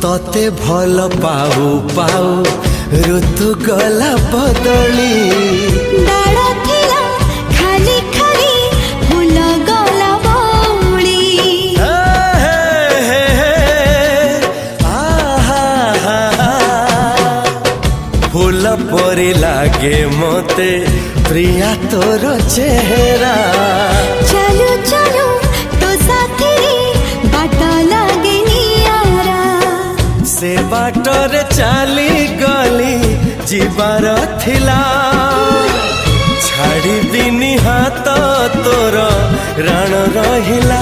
तते भल पाऊ पाऊ ऋतु गला बदली डाळ थिला खाली खाली फूल गला बौली फूल परी लागे मते प्रिया तोर चेहरा चलू चलू तो साथी बाट लागे नियारा से बाटरे चली गली जीवार थिला छाड़ी दिनी हाथ तोर राण रहिला।